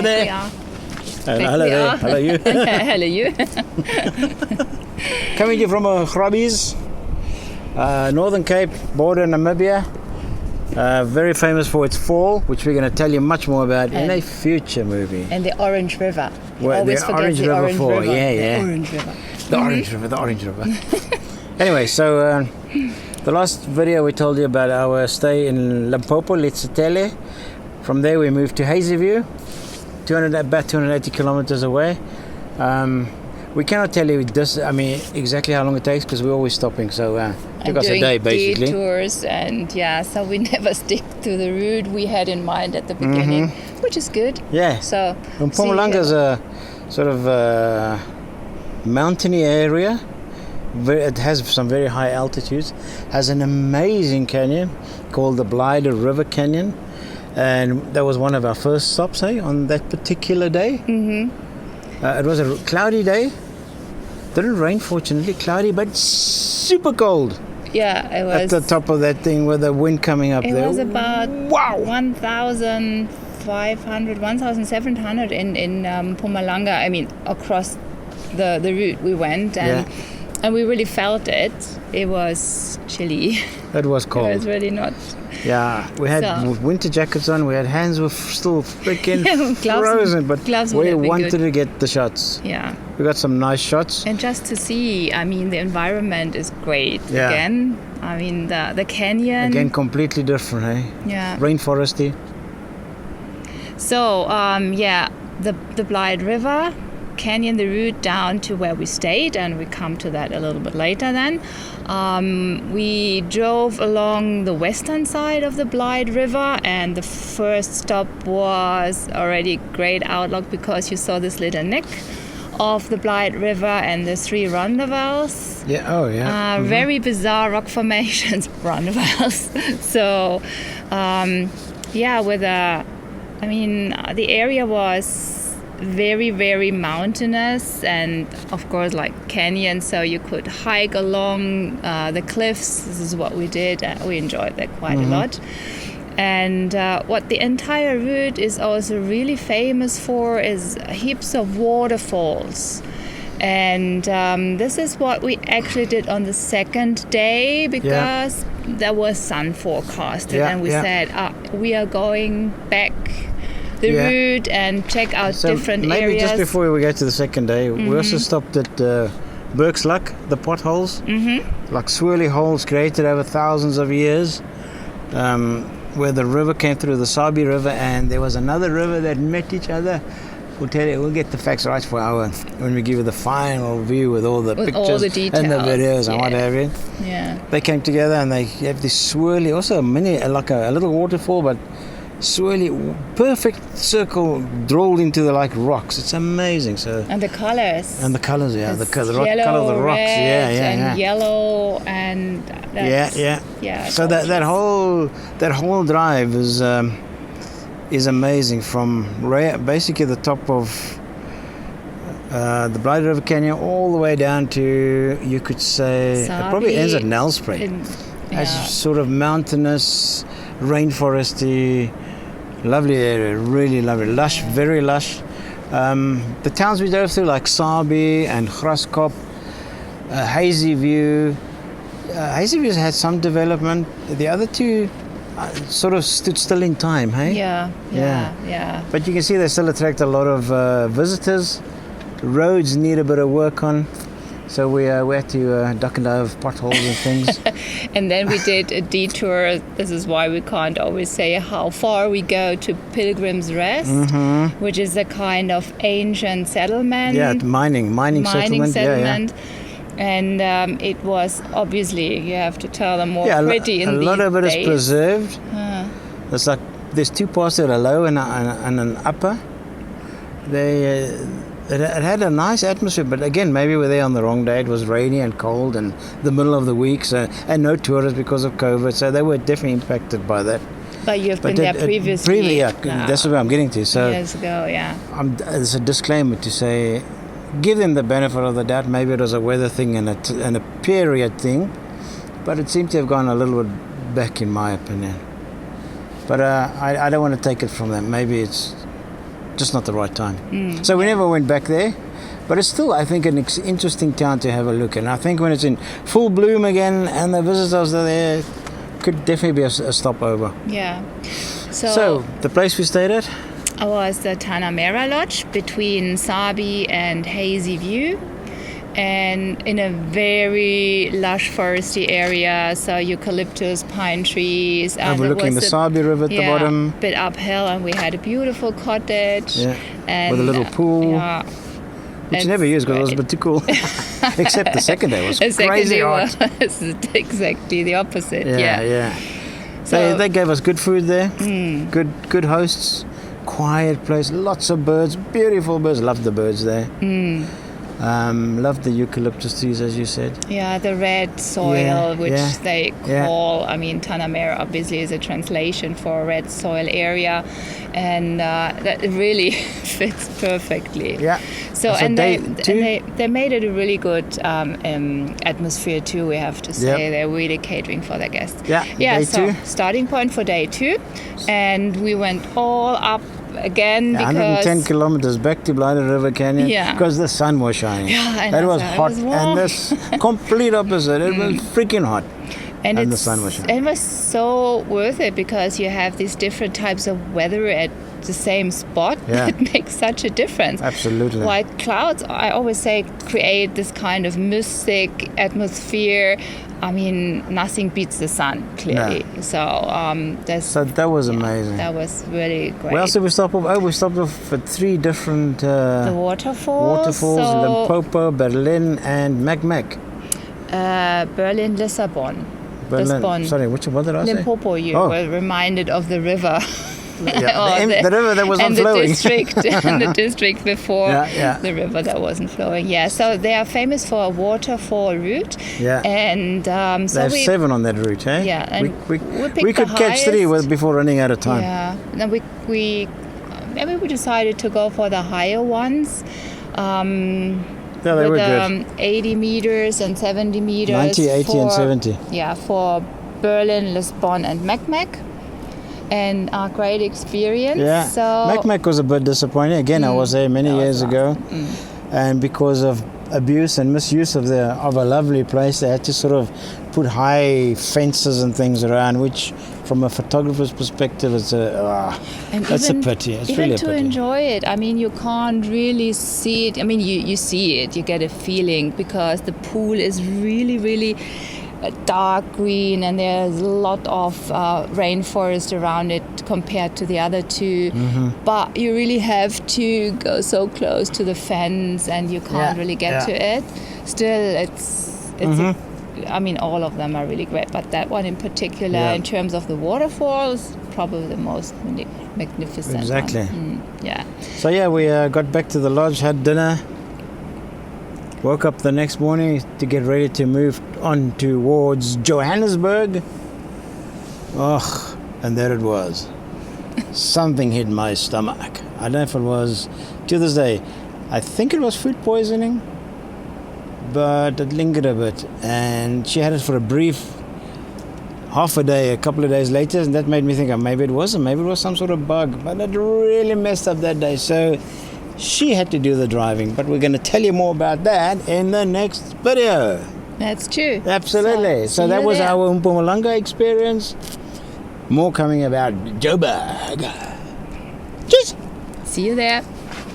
there. We are. Hello there. Hello you. Hello you. Coming to you from Grabbies, Northern Cape, border Namibia. Very famous for its fall, which we're going to tell you much more about in a future movie. And the Orange River. Well, always the forget Orange the River Orange Fall. River. Yeah. The Orange River. The Orange River, the Orange River. Anyway, so the last video we told you about our stay in Limpopo, Letsitele. From there we moved to Hazyview, about 280 kilometers away. We cannot tell you exactly how long it takes because we're always stopping. So it took us a day basically. Detours and so we never stick to the route we had in mind at the beginning, which is good. Yeah. So Mpumalanga is a sort of mountainy area. It has some very high altitudes. Has an amazing canyon called the Blyde River Canyon, and that was one of our first stops on that particular day. It was a cloudy day. Didn't rain, fortunately. Cloudy, but super cold. Yeah, it was. At the top of that thing with the wind coming up there. It was about 1,500, 1,700 in Mpumalanga. I mean, across the route we went, and we really felt it. It was chilly. It was cold. It was really not. Yeah, we had winter jackets on. We had hands were still freaking frozen, but we wanted to get the shots. Yeah, we got some nice shots. And just to see, I mean, the environment is great. Yeah. Again, I mean, the canyon. Again, completely different, eh? Yeah. Rainforesty. So, the Blyde River canyon, the route down to where we stayed, and we come to that a little bit later then. We drove along the western side of the Blyde River, and the first stop was already great outlook because you saw this little neck of the Blyde River and the three rondavels. Yeah, very bizarre rock formations, rondavels. So, the area was very, very mountainous and of course like canyon, so you could hike along the cliffs. This is what we did. We enjoyed that quite a lot. And what the entire route is also really famous for is heaps of waterfalls. And this is what we actually did on the second day because there was sun forecasted, and we said we are going back the route and check out different areas. Maybe just before we go to the second day, we also stopped at Bergsluk, the potholes, like swirly holes created over thousands of years, where the river came through the Sabi River, and there was another river that met each other. We'll get the facts right for when we give you the final view with all the pictures all the details, and the videos and what have you. Yeah. They came together and they have this swirly, also like a little waterfall, but swirly, perfect circle drilled into the rocks. It's amazing. So and the colors. The color of the rocks. And yellow and So that whole drive is amazing, from basically the top of the Blyde River Canyon all the way down to, you could say, Sabi. it probably ends at Nelspruit. It's sort of mountainous, rainforesty, lovely area, really lovely, lush, very lush. The towns we drove through, like Sabi and Graskop, Hazyview. Hazyview's had some development. The other two sort of stood still in time, hey? Yeah. But you can see they still attract a lot of visitors. Roads need a bit of work on. So we had to duck and dive potholes and things. And then we did a detour. This is why we can't always say how far we go, to Pilgrim's Rest, which is a kind of ancient settlement. Yeah, mining settlement. And it was, obviously, you have to tell them more pretty in these days. A lot of it is preserved. It's like there's two parts that are low and an upper. It had a nice atmosphere, but again, maybe we're there on the wrong day. It was rainy and cold and the middle of the week, and no tourists because of COVID, so they were definitely impacted by that. But you've been there previously. That's what I'm getting to. So years ago, there's a disclaimer to say, give them the benefit of the doubt. Maybe it was a weather thing and a period thing, but it seemed to have gone a little bit back, in my opinion. But I don't want to take it from them. Maybe it's just not the right time. So we never went back there. But it's still, I think, an interesting town to have a look. And I think when it's in full bloom again and the visitors are there, could definitely be a stopover. Yeah. So the place we stayed at? Was the Tanamera Lodge between Sabi and Hazyview, and in a very lush foresty area, so eucalyptus, pine trees. Overlooking the Sabi River at the bottom. A bit uphill, and we had a beautiful cottage. Yeah, and, with a little pool. Yeah. Which you never used because it was a bit too cool. Except the second day was crazy hot. Was exactly the opposite. Yeah. So they gave us good food there. Good hosts. Quiet place. Lots of birds. Beautiful birds. Loved the birds there. Loved the eucalyptus trees, as you said. Yeah, the red soil, which they call, I mean, Tanamera obviously is a translation for red soil area, and that really fits perfectly. Yeah. So and they made it a really good atmosphere too, we have to say. Yep. They're really catering for their guests. Day so 2. starting point for day 2, and we went all up again because 110 kilometers back to Blighted River Canyon because the sun was shining. And it was hot, and this complete opposite. It was freaking hot, and the sun was shining. It was so worth it because you have these different types of weather at the same spot. It makes such a difference. Absolutely. White clouds, I always say, create this kind of mystic atmosphere. I mean, nothing beats the sun, clearly. No. So that was amazing. That was really great. Where else did we stop off? We stopped off at 3 different the waterfalls. Limpopo, Berlin, and Macmac. Berlin, Lissabon. Berlin. Sorry, what did I say? Limpopo, you were reminded of the river. The river that was not flowing. And the district before the river that wasn't flowing. Yeah, so they are famous for a waterfall route. Yeah. And so they have 7 on that route, eh? Yeah, and we could catch 3 before running out of time. Yeah. Now we decided to go for the higher ones. They were good. 80 meters and 70 meters. 90, 80 and 70. Yeah, for Berlin, Lisbon and Macmac. And a great experience. Yeah, so Macmac was a bit disappointing. Again, I was there many years ago, and because of abuse and misuse of a lovely place, they had to sort of put high fences and things around, which, from a photographer's perspective, it's a pity. It's really a pity. Even to enjoy it, I mean, you can't really see it. I mean, you see it, you get a feeling because the pool is really, really dark green, and there's a lot of rainforest around it compared to the other 2. But you really have to go so close to the fence, and you can't really get to it. Still, it's I mean, all of them are really great, but that one in particular, in terms of the waterfalls, probably the most magnificent. Exactly. One. So we got back to the lodge, had dinner. Woke up the next morning to get ready to move on towards Johannesburg. And there it was. Something hit my stomach. I don't know if it was, to this day, I think it was food poisoning, but it lingered a bit. And she had it for a brief half a day, a couple of days later, and that made me think maybe it wasn't, maybe it was some sort of bug. But it really messed up that day. So she had to do the driving, but we're going to tell you more about that in the next video. That's true. Absolutely. So that was our Mpumalanga experience. More coming about Joburg. Cheers. See you there.